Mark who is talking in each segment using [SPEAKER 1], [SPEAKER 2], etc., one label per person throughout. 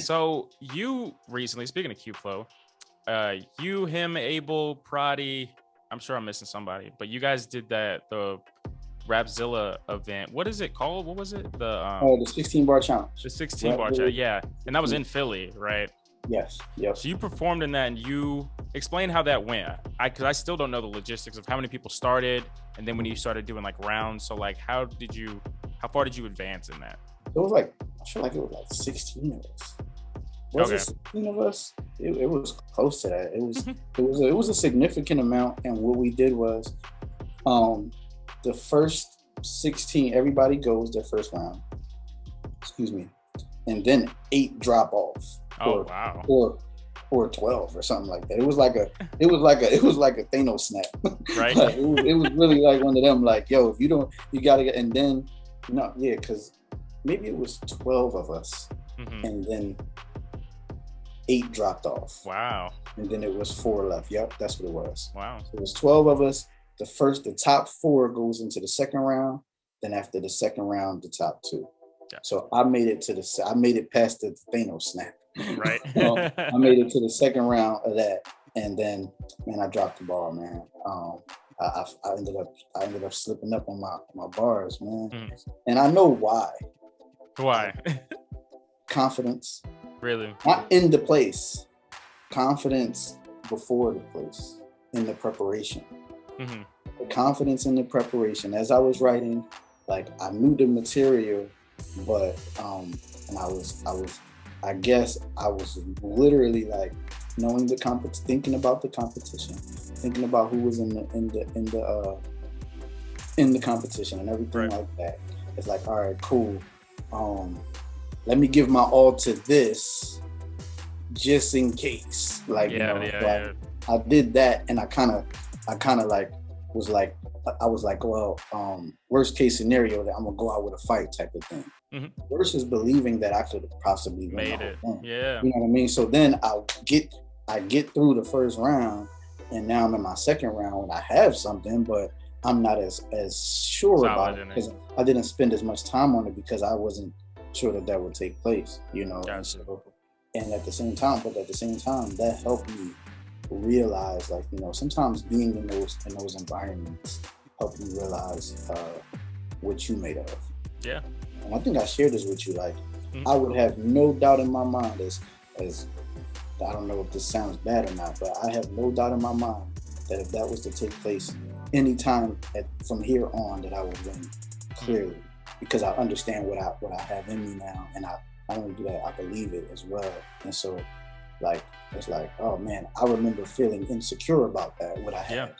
[SPEAKER 1] So you recently, speaking of Q-Flow, you, him, Abel, Prodi, I'm sure I'm missing somebody, but you guys did the Rapzilla event. What is it called? What was it?
[SPEAKER 2] The 16 bar challenge.
[SPEAKER 1] The 16 bar challenge, yeah. And that was in Philly, right?
[SPEAKER 2] Yes. Yep.
[SPEAKER 1] So you performed in that, and you explain how that went. Because I still don't know the logistics of how many people started, and then when you started doing like rounds. So like, how far did you advance in that?
[SPEAKER 2] It was like, I feel like it was like 16 of us. Was it 16 of us? It was close to that. It was a significant amount. And what we did was, the first 16, everybody goes their first round. Excuse me. And then 8 drop off.
[SPEAKER 1] Wow.
[SPEAKER 2] Or 12 or something like that. It was like a Thanos snap.
[SPEAKER 1] Right.
[SPEAKER 2] Like, it was really like one of them, like, yo, if you don't, you gotta get, and then because maybe it was 12 of us, and then 8 dropped off.
[SPEAKER 1] Wow.
[SPEAKER 2] And then it was 4 left. Yep, that's what it was.
[SPEAKER 1] Wow.
[SPEAKER 2] So it was 12 of us. The top 4 goes into the second round. Then after the second round, the top 2. Yeah. So I made it past the Thanos snap.
[SPEAKER 1] Right.
[SPEAKER 2] I made it to the second round of that, and then, man, I dropped the ball, man. I ended up slipping up on my bars, man. And I know why.
[SPEAKER 1] Why?
[SPEAKER 2] Confidence.
[SPEAKER 1] Really?
[SPEAKER 2] Not in the place. Confidence before the place. In the preparation. The confidence in the preparation. As I was writing, like, I knew the material, but and I guess I was literally like knowing thinking about the competition, thinking about who was in the competition and everything like that. It's like, all right, cool. Let me give my all to this, just in case. Like, I did that, and I kind of like was like, I was like, well, worst case scenario, that I'm gonna go out with a fight type of thing. Versus believing that I could possibly
[SPEAKER 1] made it. Yeah.
[SPEAKER 2] You know what I mean? So then I get through the first round, and now I'm in my second round. I have something, but I'm not as sure about it because I didn't spend as much time on it because I wasn't sure that would take place. You know.
[SPEAKER 1] Gotcha.
[SPEAKER 2] And at the same time, that helped me realize, like, you know, sometimes being in those environments help you realize what you made of.
[SPEAKER 1] Yeah.
[SPEAKER 2] And I think I shared this with you. Like, I would have no doubt in my mind, as I don't know if this sounds bad or not, but I have no doubt in my mind that if that was to take place anytime from here on, that I would win clearly, because I understand what I have in me now, and I only do that, I believe it as well. And so, like, it's like, oh man, I remember feeling insecure about that, what I had,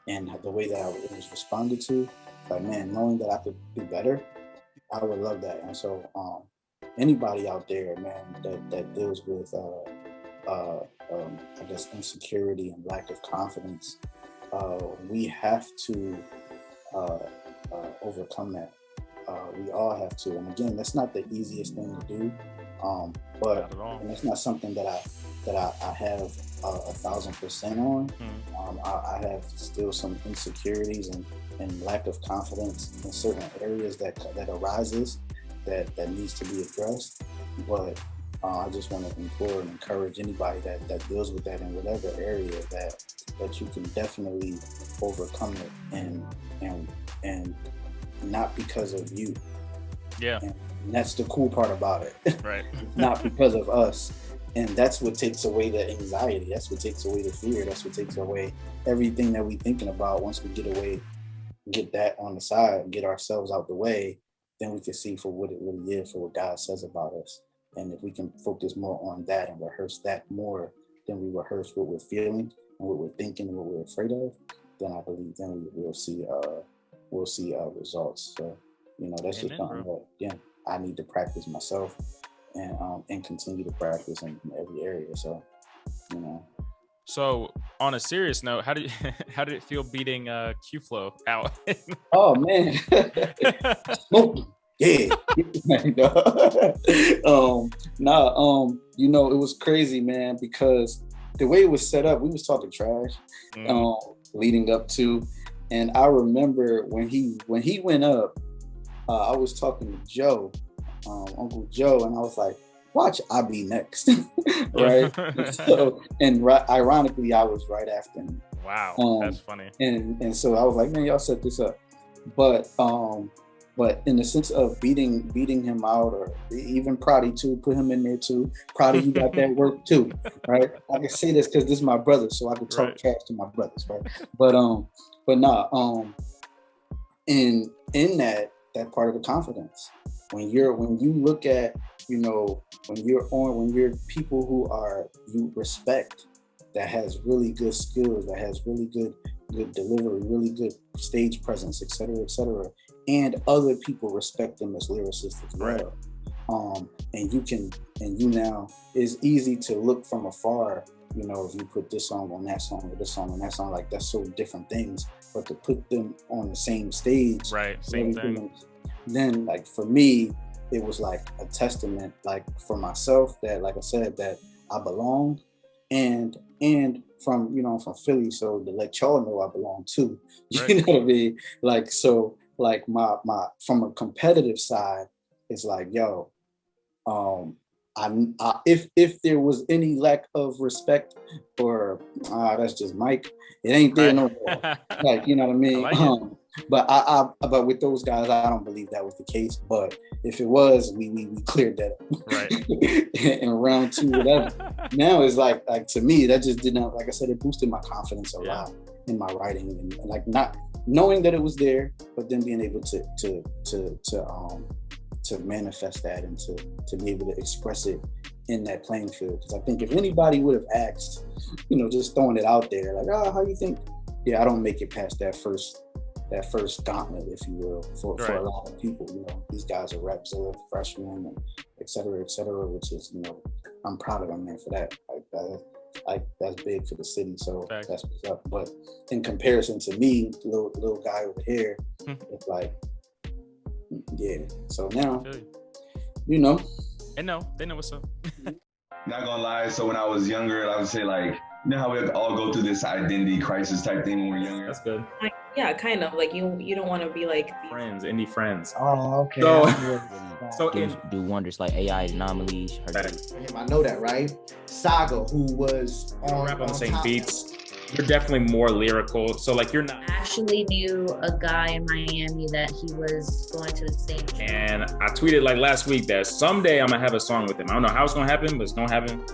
[SPEAKER 2] and the way that it was responded to. Like, man, knowing that I could do better, I would love that. And so, anybody out there, man, that deals with, I guess, insecurity and lack of confidence, we have to overcome that. We all have to. And again, that's not the easiest thing to do, but and it's not something that I have 1,000% on. I have still some insecurities and lack of confidence in certain areas that arises that needs to be addressed. But I just want to implore and encourage anybody that deals with that in whatever area that you can definitely overcome it, and not because of you.
[SPEAKER 1] Yeah.
[SPEAKER 2] And that's the cool part about it.
[SPEAKER 1] Right.
[SPEAKER 2] Not because of us. And that's what takes away the anxiety. That's what takes away the fear. That's what takes away everything that we're thinking about. Once we get that on the side, get ourselves out the way, then we can see for what it really is, for what God says about us. And if we can focus more on that and rehearse that more than we rehearse what we're feeling and what we're thinking and what we're afraid of, then I believe then we'll see results. So, you know, that's just something that, again, I need to practice myself and continue to practice in every area. So, you know.
[SPEAKER 1] So, on a serious note, how did it feel beating Q-Flow out?
[SPEAKER 2] Oh man, yeah. You know, it was crazy, man, because the way it was set up, we was talking trash leading up to, and I remember when he went up, I was talking to Joe, Uncle Joe, and I was like, watch, I'll be next. Right. So, and ironically, I was right after him.
[SPEAKER 1] Wow, that's funny.
[SPEAKER 2] And so I was like, man, y'all set this up. But in the sense of beating him out, or even Prodi too, put him in there too. Prodi, you got that work too, right? I can say this because this is my brother, so I can talk cash to my brothers, right? But in that part of the confidence, when you look at, you know, when you're people who you respect, that has really good skills, that has really good delivery, really good stage presence, et cetera, and other people respect them as lyricists as well. And you now, it's easy to look from afar, you know, if you put this song on that song or this song on that song, like that's so different things, but to put them on the same stage,
[SPEAKER 1] right, same thing.
[SPEAKER 2] Then, like, for me, it was like a testament, like for myself, that, like I said, that I belong, and from, you know, from Philly, so to let y'all know I belong too. You know what I mean? Like, so, like my from a competitive side, it's like, yo, if there was any lack of respect, or that's just Mike, it ain't there no more. Like, you know what I mean? But with those guys, I don't believe that was the case. But if it was, we cleared that up. Right. In round 2, whatever. Now it's like to me, that just did not, like I said, it boosted my confidence a lot in my writing, and like not knowing that it was there, but then being able to manifest that and to be able to express it in that playing field. Because I think if anybody would have asked, you know, just throwing it out there, like, how you think? Yeah, I don't make it past that first gauntlet, if you will, for a lot of people. You know, these guys are Rapzilla freshmen, and et cetera, which is, you know, I'm proud of them, man, for that. Like that's big for the city, so that's what's up. But in comparison to me, little guy over here, it's like, yeah. So now, you know,
[SPEAKER 1] they know what's up.
[SPEAKER 3] Not gonna lie. So when I was younger, I would say, like, you know how we all go through this identity crisis type thing when we're younger.
[SPEAKER 1] That's good.
[SPEAKER 4] Yeah, kind of. Like you don't want to be like
[SPEAKER 1] indie friends.
[SPEAKER 2] Oh, okay.
[SPEAKER 1] So
[SPEAKER 5] do wonders like AI anomalies.
[SPEAKER 6] I know that, right? Saga, who was
[SPEAKER 1] rap on the same beats. You're definitely more lyrical. So like you're not.
[SPEAKER 7] I actually knew a guy in Miami that he was going to the same show.
[SPEAKER 1] And I tweeted like last week that someday I'm gonna have a song with him. I don't know how it's gonna happen, but it's gonna happen.